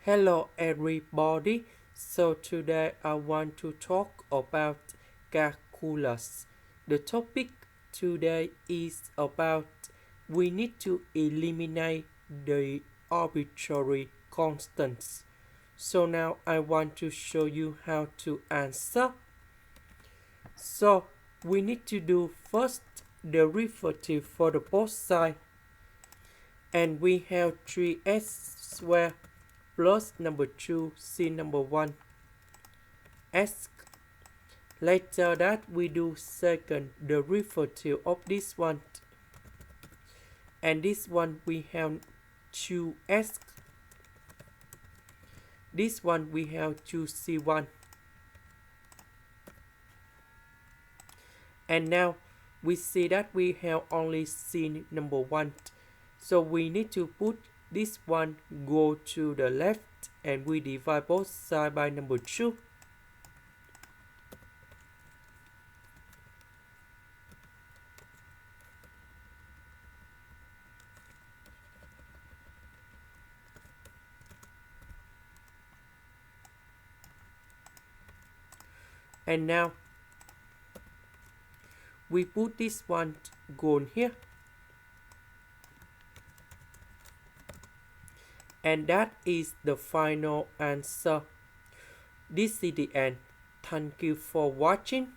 Hello everybody. So today I want to talk about calculus. The topic today is about we need to eliminate the arbitrary constants. So now I want to show you how to answer. So we need to do first derivative for the both sides. And we have 3s squared plus number 2c number 1 s. Later that we do second derivative of this one, and this one we have 2s, this one we have 2c1, and now we see that we have only c number 1, so we need to put this one go to the left and we divide both sides by number 2. And now we put this one gone here. And that is the final answer. This is the end. Thank you for watching.